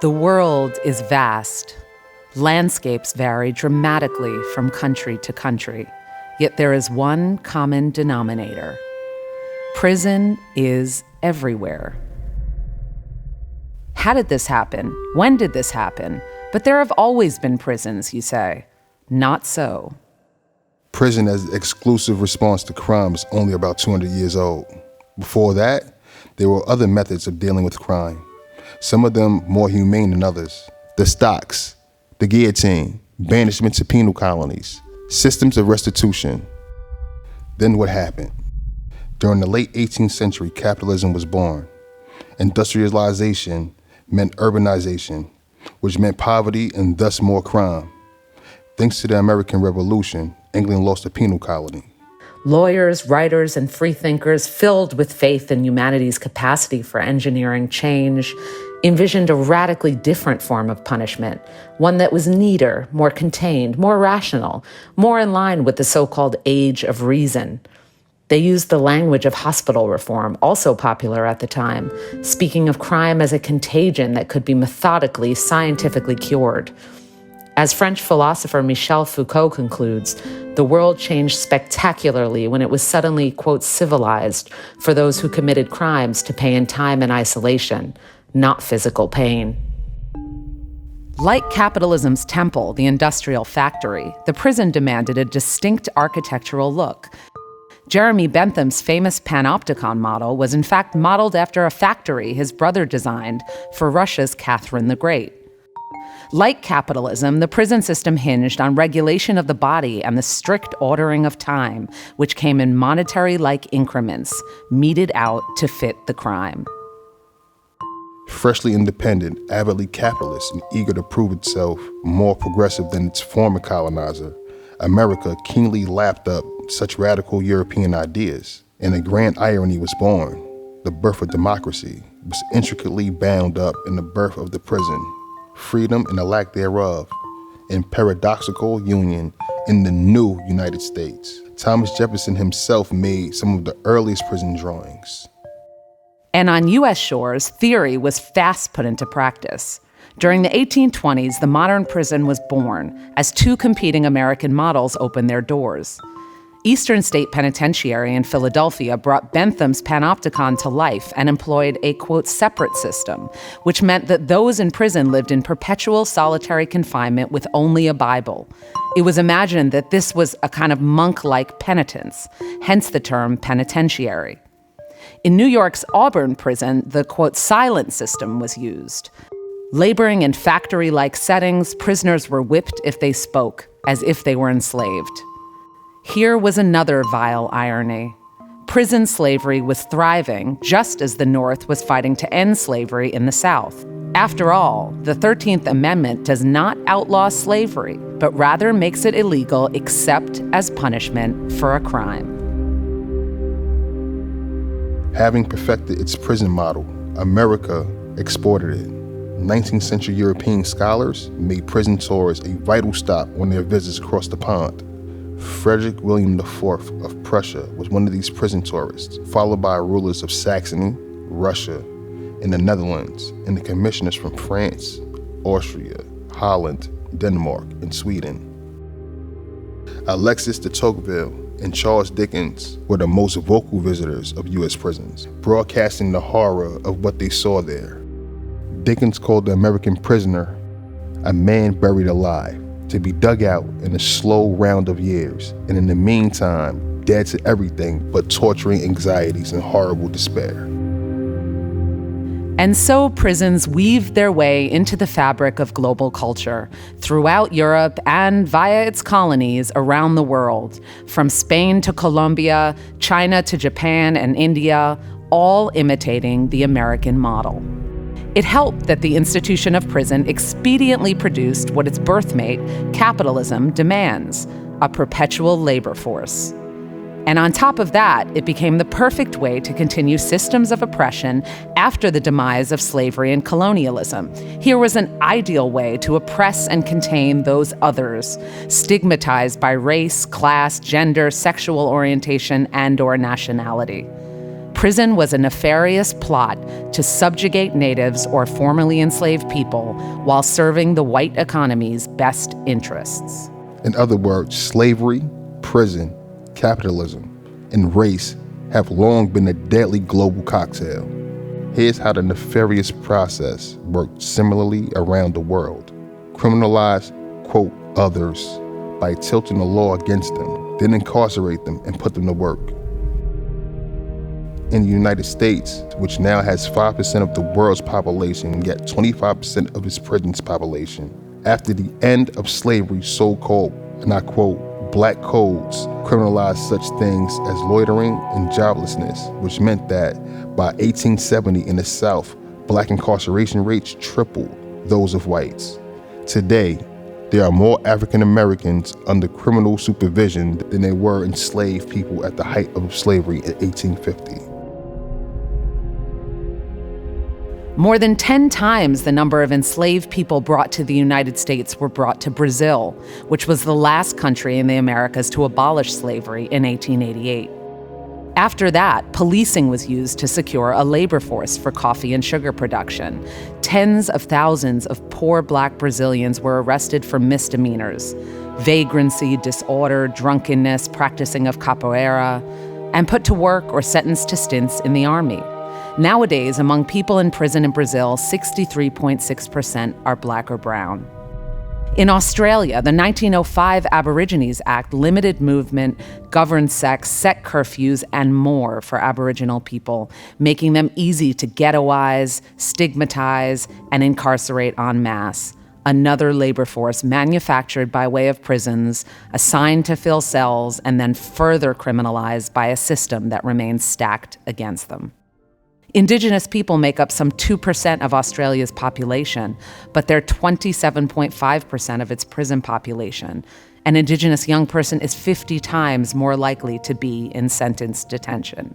The world is vast. Landscapes vary dramatically from country to country, yet there is one common denominator. Prison is everywhere. How did this happen? When did this happen? But there have always been prisons, you say. Not so. Prison as an exclusive response to crime is only about 200 years old. Before that, there were other methods of dealing with crime, some of them more humane than others. The stocks, the guillotine, banishment to penal colonies, systems of restitution. Then what happened? During the late 18th century, capitalism was born. Industrialization meant urbanization, which meant poverty and thus more crime. Thanks to the American Revolution, England lost a penal colony. Lawyers, writers, and freethinkers filled with faith in humanity's capacity for engineering change envisioned a radically different form of punishment, one that was neater, more contained, more rational, more in line with the so-called age of reason. They used the language of hospital reform, also popular at the time, speaking of crime as a contagion that could be methodically, scientifically cured. As French philosopher Michel Foucault concludes, the world changed spectacularly when it was suddenly, quote, civilized for those who committed crimes to pay in time and isolation, not physical pain. Like capitalism's temple, the industrial factory, the prison demanded a distinct architectural look. Jeremy Bentham's famous panopticon model was in fact modeled after a factory his brother designed for Russia's Catherine the Great. Like capitalism, the prison system hinged on regulation of the body and the strict ordering of time, which came in monetary-like increments, meted out to fit the crime. Freshly independent, avidly capitalist, and eager to prove itself more progressive than its former colonizer, America keenly lapped up such radical European ideas, and a grand irony was born. The birth of democracy was intricately bound up in the birth of the prison, freedom and the lack thereof, in paradoxical union in the new United States. Thomas Jefferson himself made some of the earliest prison drawings. And on U.S. shores, theory was fast put into practice. During the 1820s, the modern prison was born as two competing American models opened their doors. Eastern State Penitentiary in Philadelphia brought Bentham's panopticon to life and employed a, quote, separate system, which meant that those in prison lived in perpetual solitary confinement with only a Bible. It was imagined that this was a kind of monk-like penitence, hence the term penitentiary. In New York's Auburn prison, the, quote, silent system was used. Laboring in factory-like settings, prisoners were whipped if they spoke, as if they were enslaved. Here was another vile irony. Prison slavery was thriving just as the North was fighting to end slavery in the South. After all, the 13th Amendment does not outlaw slavery, but rather makes it illegal except as punishment for a crime. Having perfected its prison model, America exported it. 19th century European scholars made prison tours a vital stop on their visits across the pond. Frederick William IV of Prussia was one of these prison tourists, followed by rulers of Saxony, Russia, and the Netherlands, and the commissioners from France, Austria, Holland, Denmark, and Sweden. Alexis de Tocqueville and Charles Dickens were the most vocal visitors of U.S. prisons, broadcasting the horror of what they saw there. Dickens called the American prisoner a man buried alive, to be dug out in a slow round of years, and in the meantime, dead to everything but torturing anxieties and horrible despair. And so prisons weaved their way into the fabric of global culture throughout Europe and via its colonies around the world, from Spain to Colombia, China to Japan and India, all imitating the American model. It helped that the institution of prison expediently produced what its birthmate, capitalism, demands, a perpetual labor force. And on top of that, it became the perfect way to continue systems of oppression after the demise of slavery and colonialism. Here was an ideal way to oppress and contain those others, stigmatized by race, class, gender, sexual orientation, and/or nationality. Prison was a nefarious plot to subjugate natives or formerly enslaved people while serving the white economy's best interests. In other words, slavery, prison, capitalism, and race have long been a deadly global cocktail. Here's how the nefarious process worked similarly around the world. Criminalize, quote, others by tilting the law against them, then incarcerate them and put them to work. In the United States, which now has 5% of the world's population, yet 25% of its prison's population, after the end of slavery's so-called, and I quote, black codes criminalized such things as loitering and joblessness, which meant that by 1870 in the South, black incarceration rates tripled those of whites. Today, there are more African Americans under criminal supervision than there were enslaved people at the height of slavery in 1850. More than 10 times the number of enslaved people brought to the United States were brought to Brazil, which was the last country in the Americas to abolish slavery in 1888. After that, policing was used to secure a labor force for coffee and sugar production. Tens of thousands of poor black Brazilians were arrested for misdemeanors: vagrancy, disorder, drunkenness, practicing of capoeira, and put to work or sentenced to stints in the army. Nowadays, among people in prison in Brazil, 63.6% are black or brown. In Australia, the 1905 Aborigines Act limited movement, governed sex, set curfews, and more for Aboriginal people, making them easy to ghettoize, stigmatize, and incarcerate en masse. Another labor force manufactured by way of prisons, assigned to fill cells, and then further criminalized by a system that remains stacked against them. Indigenous people make up some 2% of Australia's population, but they're 27.5% of its prison population. An Indigenous young person is 50 times more likely to be in sentence detention.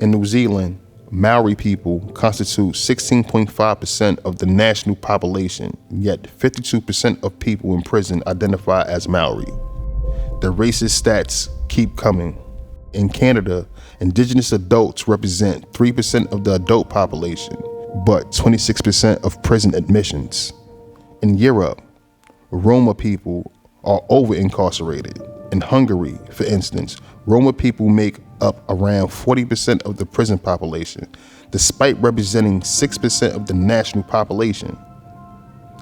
In New Zealand, Maori people constitute 16.5% of the national population, yet 52% of people in prison identify as Maori. The racist stats keep coming. In Canada, Indigenous adults represent 3% of the adult population, but 26% of prison admissions. In Europe, Roma people are over-incarcerated. In Hungary, for instance, Roma people make up around 40% of the prison population, despite representing 6% of the national population.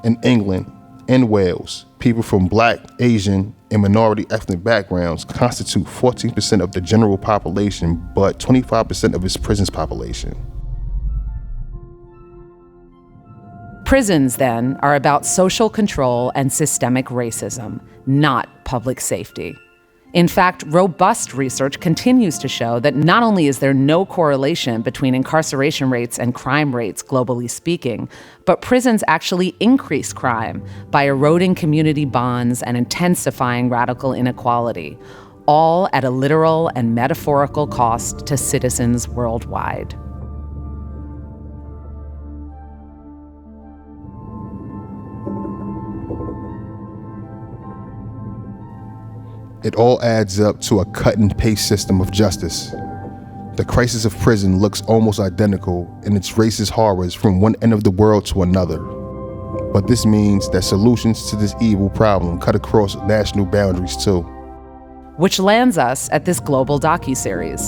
In England and Wales, people from Black, Asian, and minority ethnic backgrounds constitute 14% of the general population, but 25% of its prison's population. Prisons, then, are about social control and systemic racism, not public safety. In fact, robust research continues to show that not only is there no correlation between incarceration rates and crime rates, globally speaking, but prisons actually increase crime by eroding community bonds and intensifying radical inequality, all at a literal and metaphorical cost to citizens worldwide. It all adds up to a cut and paste system of justice. The crisis of prison looks almost identical in its racist horrors from one end of the world to another. But this means that solutions to this evil problem cut across national boundaries too. Which lands us at this global docuseries,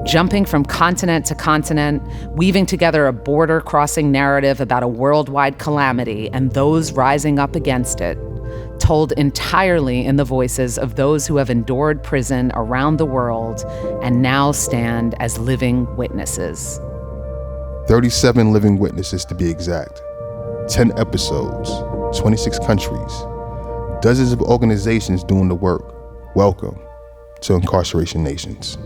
jumping from continent to continent, weaving together a border-crossing narrative about a worldwide calamity and those rising up against it, told entirely in the voices of those who have endured prison around the world and now stand as living witnesses. 37 living witnesses to be exact. 10 episodes, 26 countries, dozens of organizations doing the work. Welcome to Incarceration Nations.